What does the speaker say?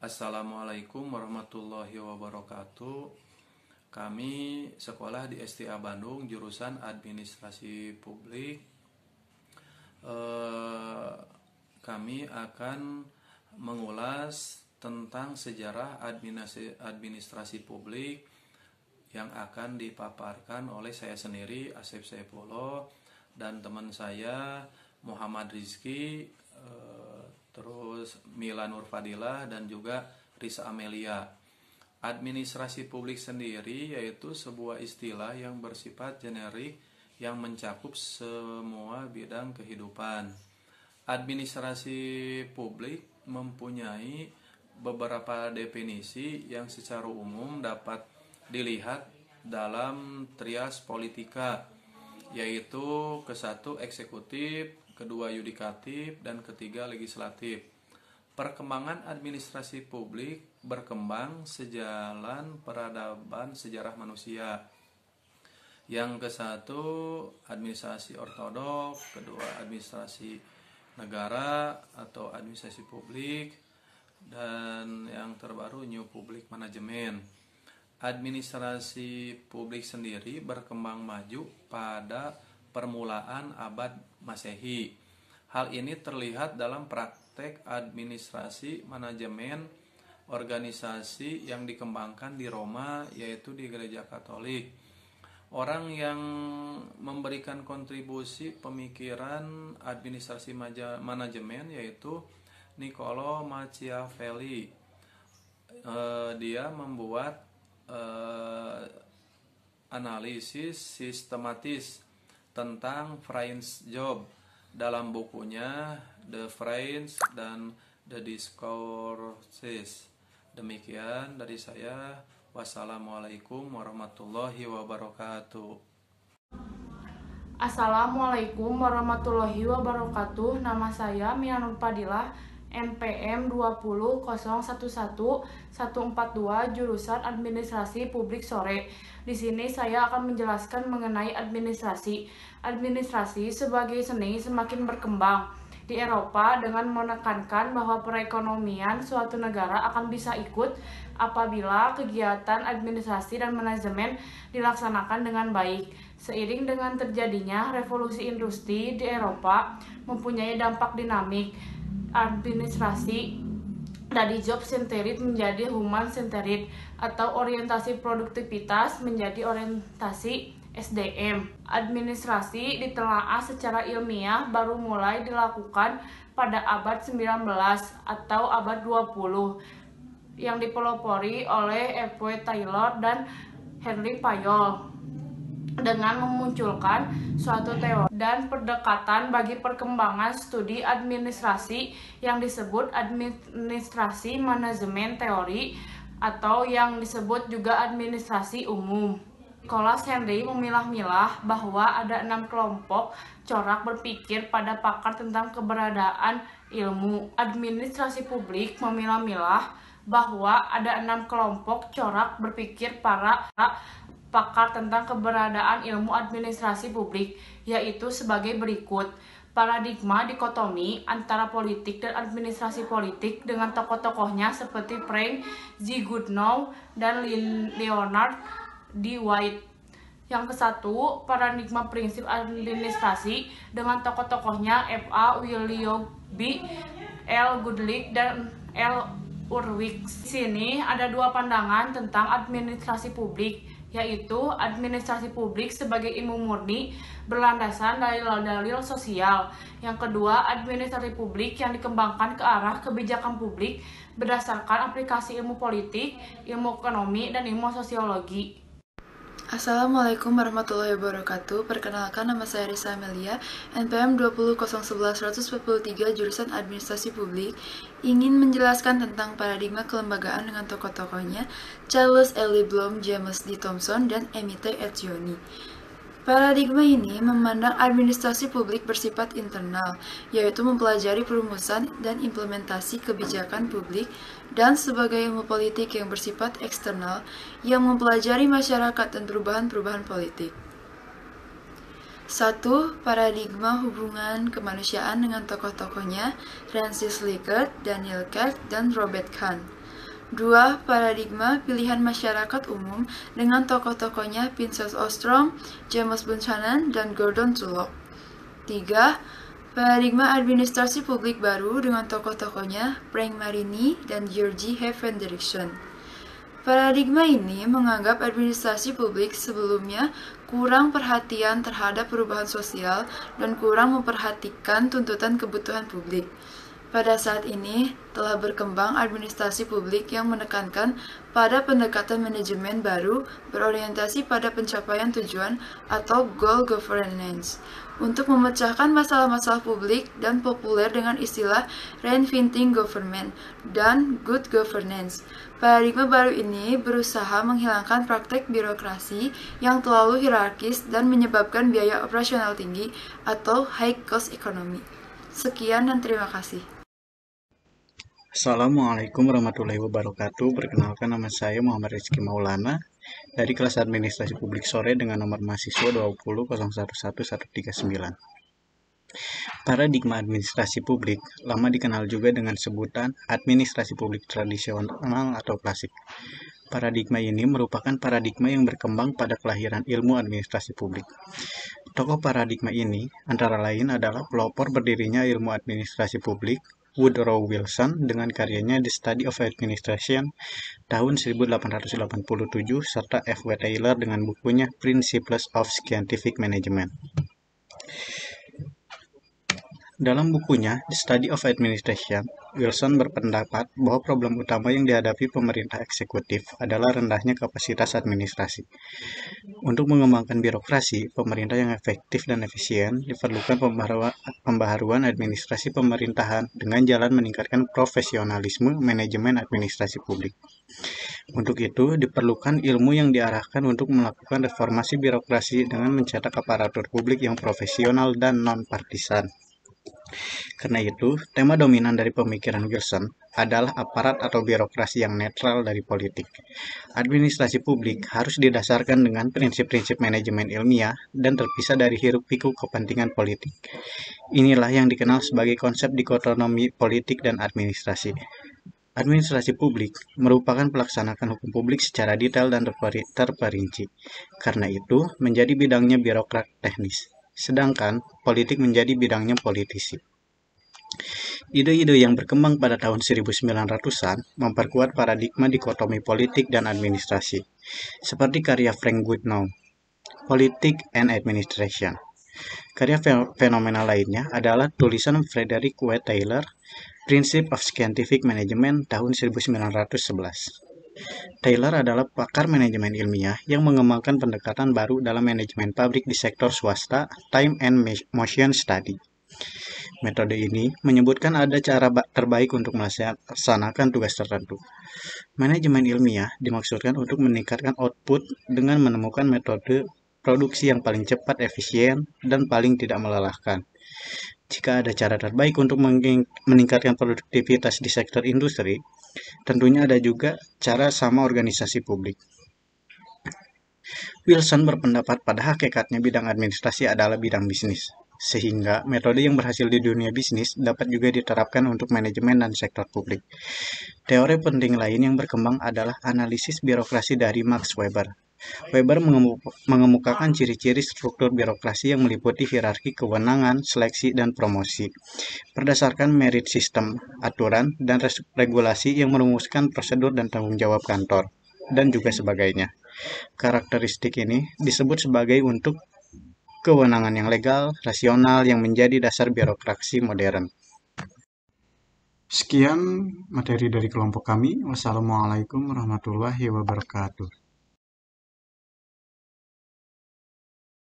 Assalamualaikum warahmatullahi wabarakatuh. Kami sekolah di STA Bandung, jurusan Administrasi Publik. Kami akan mengulas tentang sejarah administrasi publik yang akan dipaparkan oleh saya sendiri, Asep Saifullah, dan teman saya Muhammad Rizky, terus Mila Nurfadilah, dan juga Risa Amelia. Administrasi publik sendiri yaitu sebuah istilah yang bersifat generik yang mencakup semua bidang kehidupan. Administrasi publik mempunyai beberapa definisi yang secara umum dapat dilihat dalam trias politika, yaitu ke-1 eksekutif, kedua yudikatif, dan ketiga legislatif. Perkembangan administrasi publik berkembang sejalan peradaban sejarah manusia. Yang ke-1 administrasi ortodoks, kedua administrasi negara atau administrasi publik, dan yang terbaru New Public Management. Administrasi publik sendiri berkembang maju pada permulaan abad Masehi. Hal ini terlihat dalam praktek administrasi manajemen organisasi yang dikembangkan di Roma, yaitu di Gereja Katolik. Orang yang memberikan kontribusi pemikiran administrasi manajemen yaitu Niccolo Machiavelli. Dia membuat analisis sistematis tentang French Job dalam bukunya The French dan The Discourses. Demikian dari saya. Wassalamualaikum warahmatullahi wabarakatuh. Assalamualaikum warahmatullahi wabarakatuh. Nama saya Mila Nurfadilah, NPM 2011142, jurusan Administrasi Publik Sore. Di sini saya akan menjelaskan mengenai administrasi. Administrasi sebagai seni semakin berkembang di Eropa dengan menekankan bahwa perekonomian suatu negara akan bisa ikut apabila kegiatan administrasi dan manajemen dilaksanakan dengan baik. Seiring dengan terjadinya revolusi industri di Eropa mempunyai dampak dinamik. Administrasi dari job centered menjadi human centered atau orientasi produktivitas menjadi orientasi SDM. Administrasi ditelaah secara ilmiah baru mulai dilakukan pada abad 19 atau abad 20 yang dipelopori oleh F.W. Taylor dan Henry Fayol dengan memunculkan suatu teori dan pendekatan bagi perkembangan studi administrasi yang disebut administrasi manajemen teori atau yang disebut juga administrasi umum. Nicholas Henry memilah-milah bahwa ada 6 kelompok corak berpikir pada pakar tentang keberadaan ilmu. Administrasi publik memilah-milah bahwa ada 6 kelompok corak berpikir para pakar tentang keberadaan ilmu administrasi publik, yaitu sebagai berikut. Paradigma dikotomi antara politik dan administrasi politik dengan tokoh-tokohnya seperti Frank G. Goodnow dan Leonard D. White. Yang ke-1, paradigma prinsip administrasi dengan tokoh-tokohnya F.A. Willoughby, L. Goodlich, dan L. Urwix. Di sini ada 2 pandangan tentang administrasi publik, yaitu administrasi publik sebagai ilmu murni berlandasan dalil-dalil sosial. Yang kedua, administrasi publik yang dikembangkan ke arah kebijakan publik berdasarkan aplikasi ilmu politik, ilmu ekonomi, dan ilmu sosiologi. Assalamualaikum warahmatullahi wabarakatuh. Perkenalkan, nama saya Risa Amelia, NPM 2011143, jurusan Administrasi Publik. Ingin menjelaskan tentang paradigma kelembagaan dengan tokoh-tokohnya Charles L. Bloom, James D. Thomson, dan Amy T. Etzioni. Paradigma ini memandang administrasi publik bersifat internal, yaitu mempelajari perumusan dan implementasi kebijakan publik, dan sebagai ilmu politik yang bersifat eksternal, yang mempelajari masyarakat dan perubahan-perubahan politik. 1. Paradigma hubungan kemanusiaan dengan tokoh-tokohnya Francis Likert, Daniel Kahn, dan Robert Kahn. 2. Paradigma pilihan masyarakat umum dengan tokoh-tokohnya Vincent Ostrom, James Buchanan, dan Gordon Tullock. 3. Paradigma administrasi publik baru dengan tokoh-tokohnya Frank Marini dan Georgi H. Frederickson. Paradigma ini menganggap administrasi publik sebelumnya kurang perhatian terhadap perubahan sosial dan kurang memperhatikan tuntutan kebutuhan publik. Pada saat ini, telah berkembang administrasi publik yang menekankan pada pendekatan manajemen baru berorientasi pada pencapaian tujuan atau goal governance untuk memecahkan masalah-masalah publik dan populer dengan istilah reinventing government dan good governance. Paradigma baru ini berusaha menghilangkan praktek birokrasi yang terlalu hierarkis dan menyebabkan biaya operasional tinggi atau high cost economy. Sekian dan terima kasih. Assalamualaikum warahmatullahi wabarakatuh. Perkenalkan, nama saya Muhammad Rizky Maulana dari kelas Administrasi Publik Sore dengan nomor mahasiswa 200111139. Paradigma administrasi publik lama dikenal juga dengan sebutan administrasi publik tradisional atau klasik. Paradigma ini merupakan paradigma yang berkembang pada kelahiran ilmu administrasi publik. Tokoh paradigma ini antara lain adalah pelopor berdirinya ilmu administrasi publik, Woodrow Wilson dengan karyanya The Study of Administration tahun 1887 serta F.W. Taylor dengan bukunya Principles of Scientific Management. Dalam bukunya The Study of Administration, Wilson berpendapat bahwa problem utama yang dihadapi pemerintah eksekutif adalah rendahnya kapasitas administrasi. Untuk mengembangkan birokrasi, pemerintah yang efektif dan efisien, diperlukan pembaharuan administrasi pemerintahan dengan jalan meningkatkan profesionalisme manajemen administrasi publik. Untuk itu, diperlukan ilmu yang diarahkan untuk melakukan reformasi birokrasi dengan mencetak aparatur publik yang profesional dan non-partisan. Karena itu, tema dominan dari pemikiran Wilson adalah aparat atau birokrasi yang netral dari politik. Administrasi publik harus didasarkan dengan prinsip-prinsip manajemen ilmiah dan terpisah dari hiruk-pikuk kepentingan politik. Inilah yang dikenal sebagai konsep dikotomi politik dan administrasi. Administrasi publik merupakan pelaksanaan hukum publik secara detail dan terperinci. Karena itu, menjadi bidangnya birokrat teknis. Sedangkan politik menjadi bidangnya politisi. Ide-ide yang berkembang pada tahun 1900-an memperkuat paradigma dikotomi politik dan administrasi, seperti karya Frank Goodnow, Politics and Administration. Karya fenomenal lainnya adalah tulisan Frederick W. Taylor, Principles of Scientific Management tahun 1911. Taylor adalah pakar manajemen ilmiah yang mengembangkan pendekatan baru dalam manajemen pabrik di sektor swasta, time and motion study. Metode ini menyebutkan ada cara terbaik untuk melaksanakan tugas tertentu. Manajemen ilmiah dimaksudkan untuk meningkatkan output dengan menemukan metode produksi yang paling cepat, efisien, dan paling tidak melelahkan. Jika ada cara terbaik untuk meningkatkan produktivitas di sektor industri, tentunya ada juga cara sama organisasi publik. Wilson berpendapat pada hakikatnya bidang administrasi adalah bidang bisnis, sehingga metode yang berhasil di dunia bisnis dapat juga diterapkan untuk manajemen dan sektor publik. Teori penting lain yang berkembang adalah analisis birokrasi dari Max Weber. Weber mengemukakan ciri-ciri struktur birokrasi yang meliputi hierarki kewenangan, seleksi, dan promosi, berdasarkan merit system, aturan, dan regulasi yang merumuskan prosedur dan tanggung jawab kantor, dan juga sebagainya. Karakteristik ini disebut sebagai untuk kewenangan yang legal, rasional, yang menjadi dasar birokrasi modern. Sekian materi dari kelompok kami. Wassalamualaikum warahmatullahi wabarakatuh.